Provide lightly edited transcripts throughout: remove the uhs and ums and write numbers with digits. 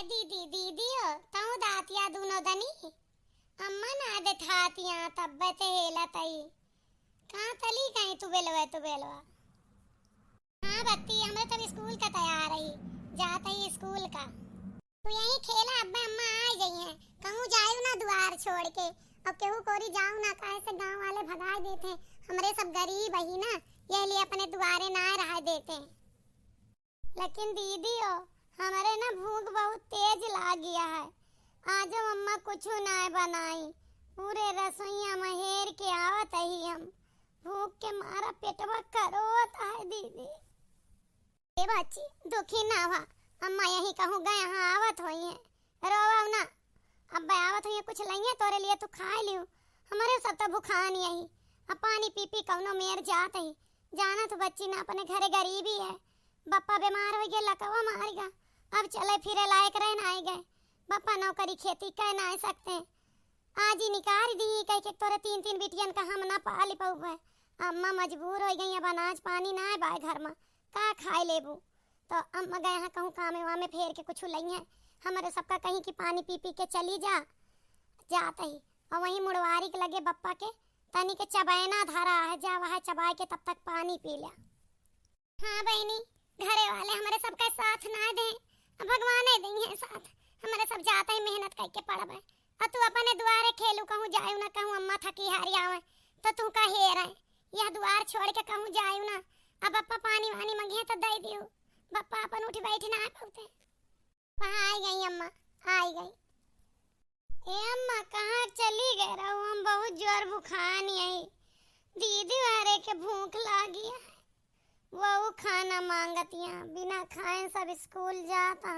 दीदी दीदी हो ताऊ दातिया दोनों दनी अम्मा ना दे थातिया तब्बते हेला तई कहां तली कहीं तू बेलवा हां बत्ती हमरे तब स्कूल का तैयार है जात है स्कूल का तू यहीं खेला अब्बा अम्मा आ गई हैं कहूं जाऊ ना द्वार छोड़ के अब केहू कोरी जाऊ ना काहे से गांव वाले भगा देते हमरे सब गरीब ही ना ये लिए अपने द्वारे ना रह देते लेकिन दीदी हो हमारे ना भूख बहुत तेज लाग गया है आज अम्मा कुछ ना बनाई पूरे रसोईया महेर के आवत ही हम भूख के मारा पेटवा करोत है दीदी ए बच्ची दुखी ना हुआ अम्मा यही कहूँ गए यहाँ आवत होई है रोवा ना अब आवत होई कुछ लइए तोरे लिए तू खा लियो हमारे सब तो भूखान यही अब पानी पी पी कौनो मेर जात ही जाना तो बच्ची ना अपने घरे गरीबी है बप्पा बीमार हो गया लकवा मारेगा अब चले फिरे लायक रह ना आए गए बप्पा नौकरी खेती कह ना सकते आज ही निकाल दी कह के तोरे तीन तीन बिटियन का हम ना पाली पाऊ अम्मा मजबूर हो गई अब अनाज पानी ना बाय घर में का खाए लेबू तो अम्मा गए यहाँ कहूँ कामे वामे फेर के कुछ लई है हमारे सबका कहीं की पानी पी पी के चली जाते ही और वहीं मुड़वारी के लगे बप्पा के तनी के चबाना धारा है जा वहाँ चबाए के तब तक पानी पी लिया हाँ बहनी घरे वाले हमारे सबका साथ ना दे भगवान देंगे साथ हमारे सब जाते ही मेहनत करके पढ़बे और तू अपने द्वारे खेलू कहूँ जायू ना कहूँ अम्मा थकी हारी आवे तो तू का हेर है यह द्वार छोड़ के कहूँ जायू ना अब बप्पा पानी वानी मंगे तो दे दियो बप्पा अपन उठ बैठी ना पाते आई गई अम्मा आई गई ए अम्मा कहाँ चली गए रहो हम बहुत जोर भूखान यही दीदी वारे के भूख लागी है वो खाना मांगतिया बिना खाए सब स्कूल जाता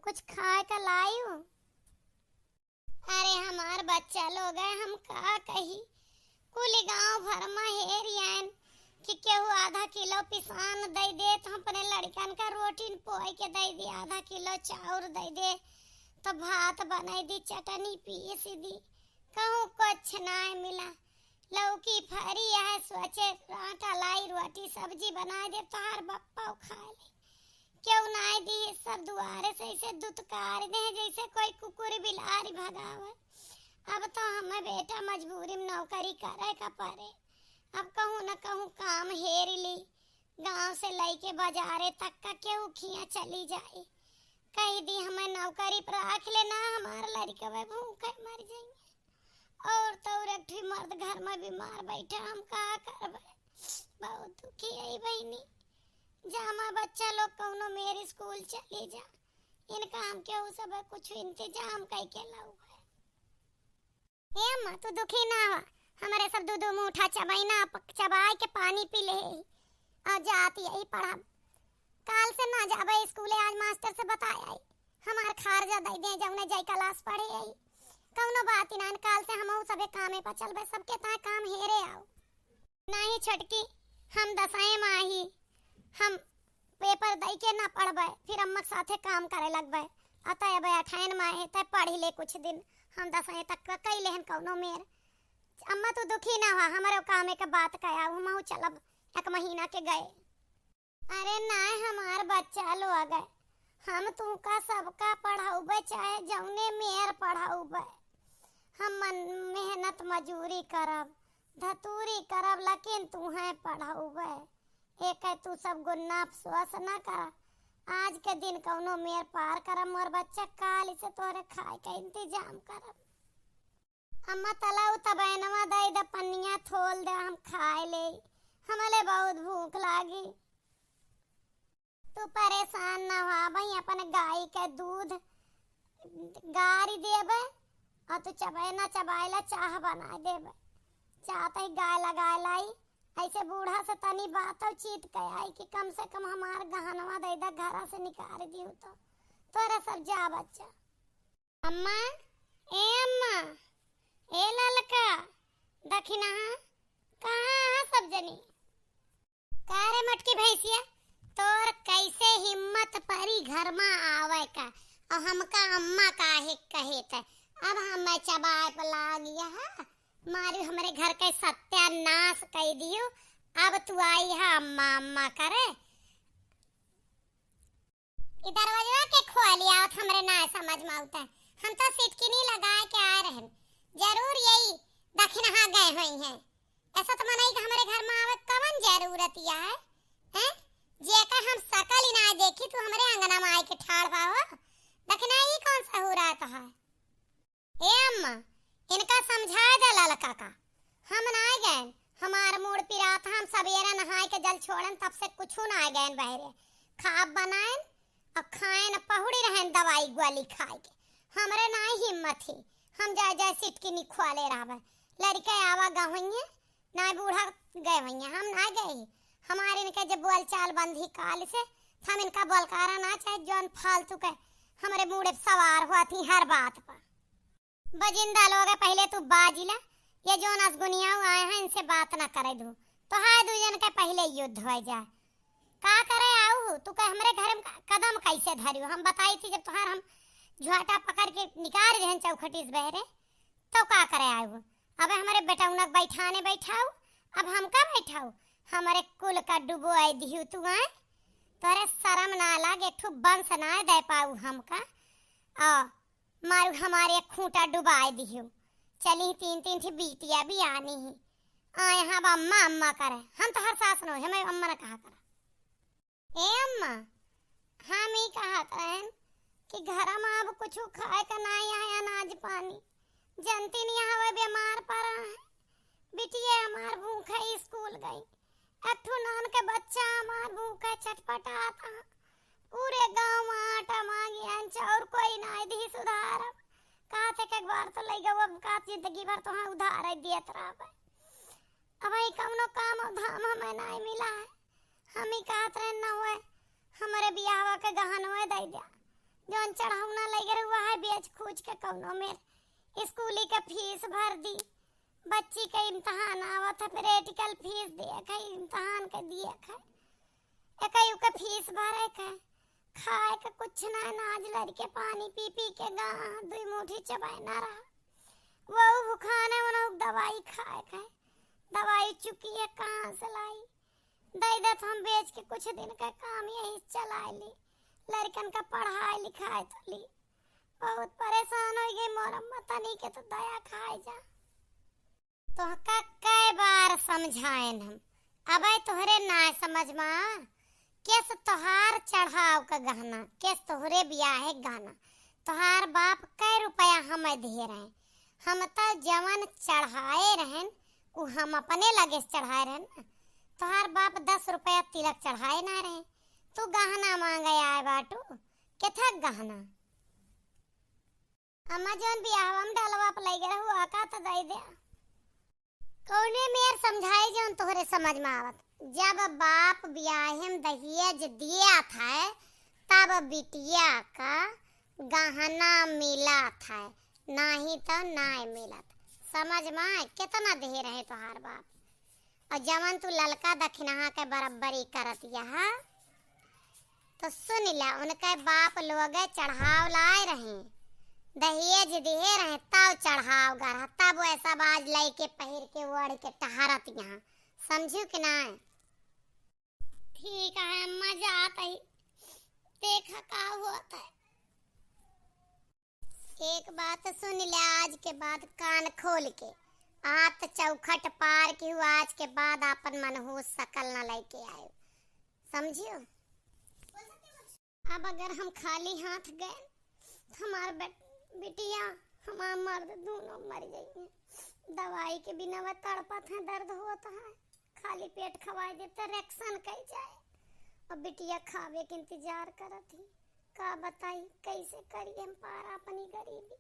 कुछ खाए का लायू अरे हमार बच्चा लोग है हम का कही कुल गांव भर में हेरियन कि केहू आधा किलो पिसान दे दे तो अपने लड़कन का रोटी पोई के दे दी आधा किलो चाउर दे दे तो भात बनाई दी चटनी पीस दी कहूँ कुछ ना मिला लौकी फरी है सोचे आटा लाई रोटी सब्जी बना दे तो हर बप्पा खा ले क्यों ना दी सब दुआरे से इसे दुत्कार दे जैसे कोई कुकुर बिलारी भगावे अब तो हमें बेटा मजबूरी में नौकरी करे का पड़े अब कहूँ न कहूँ काम हेर ली गांव से लेके बाजारे तक का केहू खिया चली जाए कही दी हमें नौकरी पर रख लेना हमारा लड़का भूखे मर जाएंगे और तो एक मर्द घर में बीमार बैठा हम का करबे बहुत दुखी है बहनी जामा बच्चा लोग कौनो मेरे स्कूल चले जा इनका हम क्या हो सब कुछ इंतजाम करके लाऊ है ए अम्मा तू दुखी ना हो हमारे सब दूध मुठा चबाई ना चबाई के पानी पी ले और जाती यही पढ़ा काल से ना जाबे स्कूल आज मास्टर से बताया हमार खारजा दे दे जौने जाई क्लास पढ़े आई कौनो बात ना काल से हम सबे कामे पर चलबे सबके ता काम हेरे आओ नहीं छटकी हम दसाए माही हम पेपर दई के ना पढ़बे फिर अम्मा के साथे काम करे लगबे अतः अब 28 माहे तय पढ़ ले कुछ दिन हम दसाए तक कई लेहन कौनो मेर अम्मा तू दुखी ना हुआ हमारे कामे के बात कया हम चलब एक महीना के गए अरे ना हमार बच्चा लो आ गए हम तू का सबका पढ़ाऊबे चाहे जौने मेर पढ़ाऊबे हम मेहनत मजूरी करब धतूरी करब लेकिन तू है पढ़ाऊबे एक है तू सब गुन्ना अफसोस ना कर आज के दिन कौनो मेर पार करब मोर बच्चा काल से तोरे खाए का इंतजाम करब अम्मा तलाऊ तबैनवा दे द पन्निया थोल दे हम खाए ले हमले बहुत भूख लागी तू परेशान ना हो भाई अपन गाय के दूध गारी देबे और तू चबाए चबाएला चाह बना देबे चाहते गाय लगा लाई ऐसे बूढ़ा से तनी बात और चीत के आई कि कम से कम हमार गहनवा दे दा घरा से निकाल दियो तो तोरा सब जा बच्चा अम्मा ए ललका दखिना कहाँ सब जनी कारे मटकी भैंसिया तोर कैसे हिम्मत परी घर में आवे का और हमका अम्मा काहे कहे थे अब हम चबाए पला गया है मारी हमारे घर के सत्यानाश कर दियो अब तू आई है अम्मा अम्मा करे इधर वजवा के खोलिया बात हमरे ना समझ में आवता है। हम तो सिटकिनी लगाए के आ रहे हैं, जरूर यही दक्षिणा गए हुई हैं। ऐसा तो मनाई कि हमारे घर में आवे कवन जरूरत या है हैं? जे का हम सकल ही ना देखी तू हमारे अंगना में आए के ठाड़ पाओ, दक्षिणा ही कौन सा हो रहा है? ए अम्मा, इनका समझा दे ललका का, हम ना गए, हमार मूड पिरा था, हम सवेरे नहाए के जल छोड़न तब से कुछ ना गए बहरे, खाब बनाए और खाए न पहुड़ी रहें दवाई गोली खाए के, हमरे ना हिम्मत थी, हम जाए जाए सिटकिनी खुआले रहबे, लड़के आवा गवइए ना बूढ़ा गए भैया, हम ना गए, हमारे इनके जब बोल चाल बंधी काल से हम इनका बोलकारा ना चाहे जौन फालतू के हमारे मुड़े सवार हुआ थी हर बात पर। बजिंदा लोग पहले तू बाजिला, ये जो नसगुनिया आए हैं इनसे बात ना करे दू तो हाय दूजन के पहले युद्ध हो जाए। का करे आऊ तू कह हमरे घर में कदम कैसे धरियो? हम बताई थी जब तुहार हम झुआटा पकड़ के निकाल रहे चौखटी से बहरे तो का करे आऊ? अब हमारे बेटौनक बैठाने बैठाऊ, अब हम का बैठाऊ? हमारे कुल का डुबो आई दिहु तू आए, तोरे शर्म ना लागे, ठू बंस ना दे पाऊ हमका आ मारू हमारे खूंटा डुबाए दिहु। चली तीन तीन थी बीतिया भी आनी ही आए हाँ अम्मा अम्मा करे, हम तो हर सास नो हमें अम्मा ने कहा करा। ए अम्मा, हम ही कहा करें कि घर में अब कुछ खाए का ना आया अनाज पानी, जनती नहीं हवे बीमार पड़ा है, बिटिया हमार भूखा स्कूल गई, अठू नान के बच्चा हमार भूखा छटपटाता, पूरे गांव में आटा मांगी अंच और कोई ना दी सुधार। कहा थे एक बार तो लई गव का जिंदगी भर तो हाँ उधार दियत रहा, अब ही कौनो काम धाम हमें ना मिला है, हम ही कहत रहे न हुए हमारे बियाह के गहनवे दे दिया, जौन चढ़ावना लगे हुआ है बेच खूच के कौनो मेरे स्कूली के फीस भर दी, बच्ची के इम्तहान आवत है प्रैक्टिकल फीस दिए के इम्तहान के दिए के एकयू के फीस भरे के, खाए के कुछ ना नाज लड़के पानी पी पी के गा दुई मुठी चबाए ना रहा, वो भुखाने मनो दवाई खाए के, दवाई चुकी है कहाँ से लाई, दे दे तो हम बेच के कुछ दिन का काम यही चला ली, लड़कन का पढ़ाई लिखाई तो ली, बहुत परेशान हो गई मोरम्मत नहीं के तो दया खाए जा। तो कई बार समझाएन हम, अब तोहरे ना समझ में, केस तोहार चढ़ाव का गहना, केस तोहरे बियाह गहना, तोहार बाप कै रुपया हमें दे रहे, हम तो जवन चढ़ाए रहन उ हम अपने लगे चढ़ाए रहन, तोहार बाप 10 रुपया तिलक चढ़ाए ना रहे, तू गहना मांगे आए बाटू केथा गहना? अम्मा जौन बियाह में डालवा पे लगे रहू आका तो दे दे, कौने मेर समझाए जौन तोहरे समझ में आवत। जब बाप ब्याह दहेज दिया था तब बिटिया का गहना मिला था, नहीं तो नहीं मिला, समझ में कितना दे रहे तोहार बाप, और जवन तू ललका दक्षिणा के बराबरी करत यहाँ तो सुन ला, उनके बाप लोग चढ़ाव लाए रहे, दहेज दे रहे तब चढ़ाव गढ़ा, तब वैसा बाज लाई के पहिर के वड़ के टहरत यहाँ, समझू कि ना? ठीक है मजा आता ही, देखा का होता है। एक बात सुन ले आज के बाद कान खोल के, आत चौखट पार की हुआ आज के बाद अपन मनहूस सकल न लेके आयो, समझियो? अब अगर हम खाली हाथ गए हमार बिटिया हमार मर्द दोनों मर जाएंगे, दवाई के बिना वह तड़पत है, दर्द होता है, खाली पेट खवाए देते रिएक्शन कई जाए, और बिटिया खावे के इंतजार करत थी, का बताई कैसे करी हम पार अपनी गरीबी,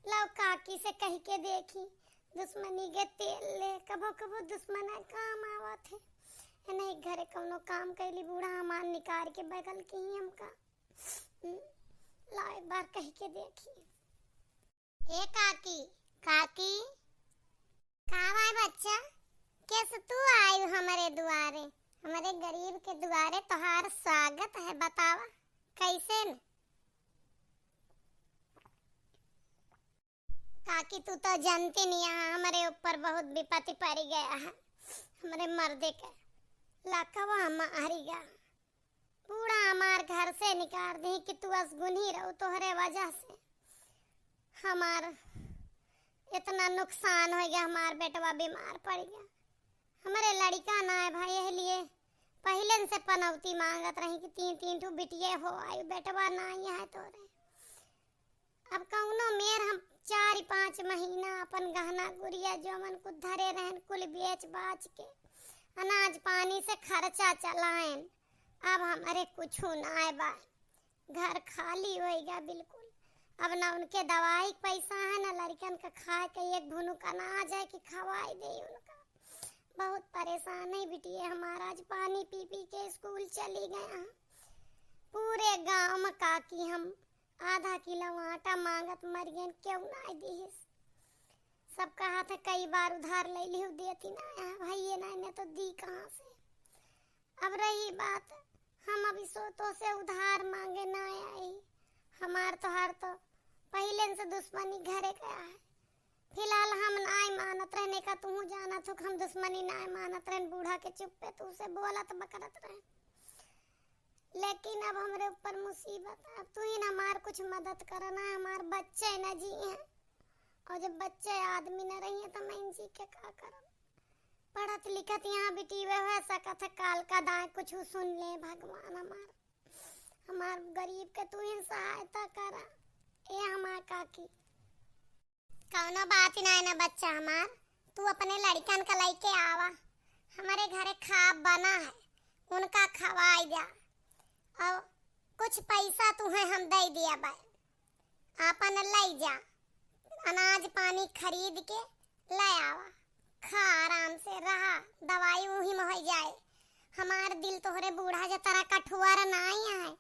लाओ काकी से कह के देखी दुश्मनी के तेल ले, कबो कबो दुश्मन काम आवत है, नहीं घरे कौनो काम कैली बूढ़ा हमार निकाल के बगल के ही हमका, लाओ एक बार कह के देखी। ए काकी, काकी का भाई बच्चा, कैसे तू आई हमारे दुआरे, हमारे गरीब के दुआरे तोहार स्वागत है, बतावा कैसे न? काकी तू तो जानती नहीं है हमारे ऊपर बहुत विपत्ति पड़ गया है, हमारे मर्दे के लकवा हमारी गा, बूढ़ा हमार घर से निकाल दी कि तू असगुनी रहो, तोहरे वजह से हमार इतना नुकसान हो गया, हमार बेटवा बीमार पड़ गया। हमारे लड़का ना है भाई, इसलिए पहले से पनौती मांगत रही कि तीन तीन ठू बिटिये हो आई, बेटवा ना है तोरे। अब कौनो मेर हम 4-5 महीना अपन गहना गुड़िया जो मन कुछ धरे रहन कुल बेच बाच के अनाज पानी से खर्चा चलाएं। अब हमारे कुछ ना बा, घर खाली हो गया बिल्कुल। अब ना उनके दवाई पैसा है ना लड़कन का खाए के एक भुनुक अनाज है कि खवाई दे उनका। बहुत परेशान है बिटिए हमारा, आज पानी पी पी के स्कूल चली गए। पूरे गांव में काकी हम आधा किलो आटा मांगत मर गए, क्यों ना दी। सब कहा था कई बार उधार ले ली देती ना भाई, ये ना तो दी कहाँ से। अब रही बात हम अभी सोतो से उधार मांगे ना आई, हमार तो हर तो पहले से दुश्मनी घरे गया है। फिलहाल हम नाय मानत रहने का, तू जाना तो हम दुश्मनी नाय मानत रहन, बूढ़ा के चुप पे तू से बोलत बकरत रहे। लेकिन अब हमरे ऊपर मुसीबत है, अब तू ही ना हमार कुछ मदद करना है। हमार बच्चे न जी हैं, और जब बच्चे आदमी न रही है तो मैं इनसी के का करब। पढ़त लिखत यहाँ बिटी वे हो सकत है, काल का दाए कुछ सुन ले भगवान। हमार गरीब के तू ही सहायता करा। ए हमार काकी कौनो बात ही ना है ना बच्चा हमार, तू अपने लड़कन का लेके आवा, हमारे घरे खाब बना है उनका खवाई जा। और कुछ पैसा तुम्हें हम दे दिया भाई, आपन ले जा, अनाज पानी खरीद के ले आवा, खा आराम से रहा, दवाई वही में हो जाए। हमार दिल तोहरे बूढ़ा जो तरह कठुआर ना है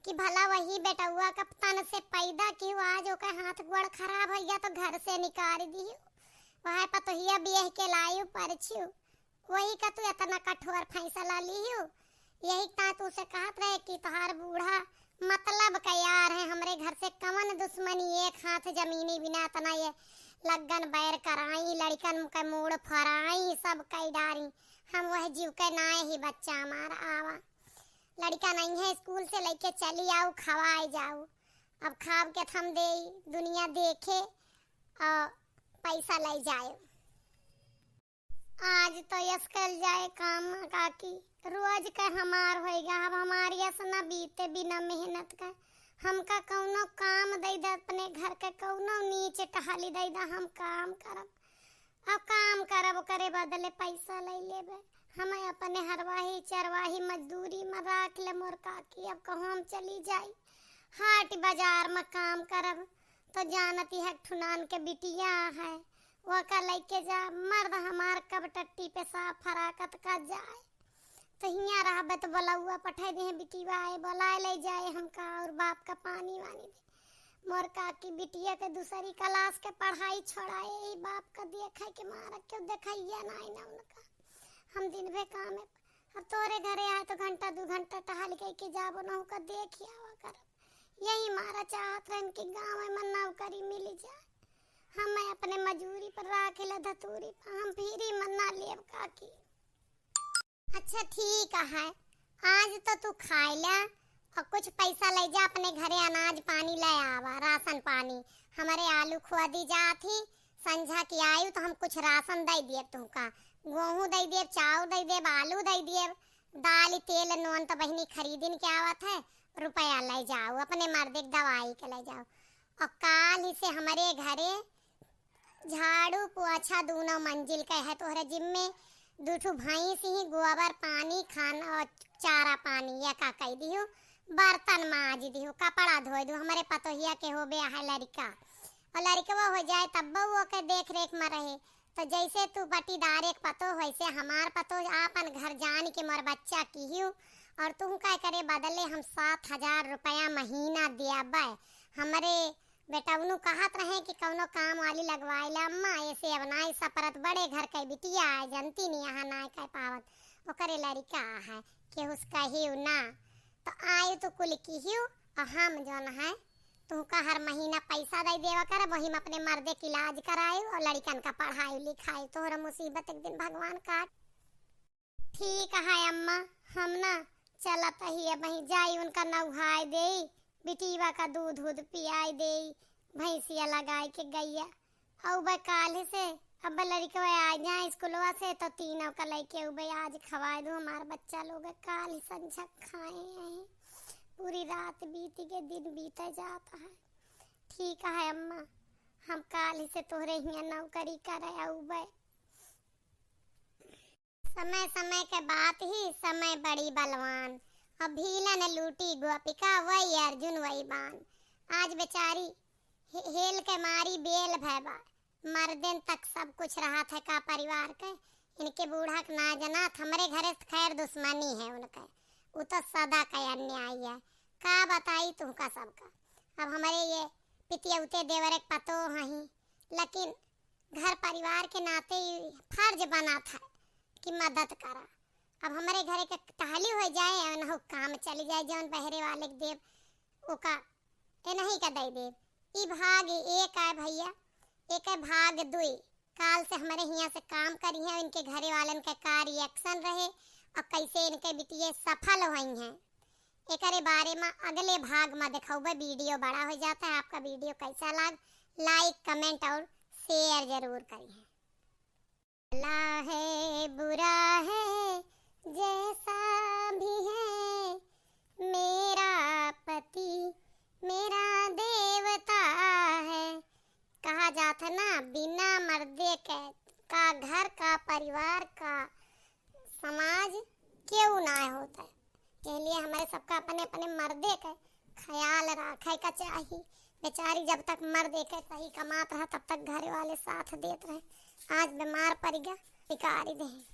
कि भला वही बेटुआ का तन से पैदा की आज ओकर हाथ गोड़ खराब हो गया तो घर से निकाल दी, वह पतोहिया बियाह के लायू परछू, वही का तू इतना कठोर फैसला लियू। यही ता तू से कहत रहे कि तोहार बूढ़ा मतलब का यार है, हमरे घर से कवन दुश्मनी, एक हाथ जमीनी बिना तना ये लगन बैर कराई, लड़कन के मूड फराई, सब कई डारी। हम वह जीव के नाए ही बच्चा हमारा आवा, लड़का नहीं है स्कूल से लेके चली आओ, खवाए जाओ। अब खाव के थम दे दुनिया देखे और पैसा ले जाए। आज तो स्कूल जाए काम काकी, रोज का हमार होएगा। अब हमारी ऐसा बीते बिना मेहनत का, हमका कौनो काम दे दे अपने घर के, कौनो नीचे टहली दे दे, हम काम करब। अब काम करब करे बदले पैसा ले लेबे, हमें अपने हरवाही चरवाही मजदूरी में रख ले मोर काकी। अब कहूँ हम चली जाई हाट बाजार में काम करब तो जानती है ठुनान के बिटिया है, वो का लेके जा, मर्द हमार कब टट्टी पे साफ फराकत का जाए। तो हियाँ रहबे तो बलौआ पठाई दे बिटिया आए बुलाए ले जाए हमका, और बाप का पानी वानी दे। मोर काकी बिटिया के दूसरी क्लास के पढ़ाई छोड़ाए, यही बाप का देखे के मारा क्यों देखैया ना उनका। हम दिन भर काम है, अब तोरे घरे आए तो घंटा 2 घंटा टहल के जाबो ना का देखिया आवा करब। यही मारा चाहत रहन कि गाँव में नौकरी मिल जाए, हम अपने मजूरी पर राखेला धतूरी पर, हम फिरी मना लेब काकी। अच्छा ठीक है, आज तो तू खाए ला और कुछ पैसा ले जा अपने घरे, अनाज पानी ले आवा, राशन पानी। हमारे आलू खुआ दी जाती, संझा की आयु तो हम कुछ राशन दे दिए तुमका, गेहूं दे दिए, चावल दे दिए, आलू दे दिए, दाल तेल नून तो बहनी खरीदिन के आवत है, रुपया ले जाओ अपने मर्दे दवाई के ले जाओ। और काल ही से हमारे घरे झाड़ू पोछा दोनों मंजिल का है तोहरे जिम्मे, 2 भैंस ही, गोबर पानी खाना और चारा पानी या का कह दियो, बर्तन माज दियो, कपड़ा धोए दो। हमारे पतोहिया के हो बे है लड़का, और लड़का हो जाए तब वो के देख रेख में रहे। तो जैसे तू पटीदार एक पतो वैसे हमार पतो आपन घर जान के मोर बच्चा की, और तू क्या करे बदले हम 7,000 रुपया महीना दियाबे। हमारे बेटा उन्हों कहत रहे कि कौनो काम वाली लगवाइला अम्मा, ऐसे अब नाई सपरत बड़े घर के बिटिया है, जनती नहीं यहाँ नाई कह पावत, ओकरे लड़का है कि उसका ही ना। तो आयु तो कुल की ही, और हम जौन है तुमका हर महीना पैसा दे देवा कर, वही में अपने मर्दे की इलाज करायु और लड़कन का पढ़ाई लिखाई। तोहरा मुसीबत एक दिन भगवान काट। ठीक है अम्मा, हम ना चलत ही अब वहीं जाई उनका नहाय दे, बिटीवा का दूध दूध पियाई दे, भैंसिया लगाई के गैया। और भाई काल से अब लड़के आ जाए स्कूलवा से तो तीनों का लेके भाई आज खवाए दो हमारे बच्चा लोग काल ही संझा खाए हैं। पूरी रात बीती के दिन बीते जाता है। ठीक है अम्मा, हम काल ही से तोहरे यहाँ नौकरी करे आऊबे। समय समय के बात ही समय बड़ी बलवान, अब भीला ने लूटी गोपिका वही अर्जुन वही बान। आज बेचारी हेल के मारी बेल भैबा, मर्दन तक सब कुछ रहा था का परिवार के, इनके बूढ़ा के ना जना हमरे घरे खैर दुश्मनी है उनके, वो तो सदा का अन्याय है का बताई तुमका सबका। अब हमारे ये पितियौते देवरे पतो हही, लेकिन घर परिवार के नाते फर्ज बना था कि मदद करा। अब हमारे घरे के टहली हो जाए और न काम चली जाए जौन बहरे वाले के देव ओका ए नहीं का दे देव। ई भाग एक है भैया, एक है भाग दुई। काल से हमारे यहाँ से काम करी है, इनके घरे वालन का का रिएक्शन रहे और कैसे इनके बिटिया सफल हुई हैं, एक बारे में अगले भाग में दिखाऊंगा। वीडियो बड़ा हो जाता है, आपका वीडियो कैसा लगा लाइक कमेंट और शेयर जरूर करिए। भला है बुरा है जैसा भी है, मेरा पति मेरा देवता है। कहा जाता ना बिना मर्दे के का घर का परिवार का समाज क्यों ना होता है। इसलिए हमारे सबका अपने अपने मर्दे का ख्याल रखे का चाहिए। बेचारी जब तक मर्द एक सही कमात रहा तब तक घर वाले साथ देते रहे। आज बीमार पड़ गया, बिकारी दे।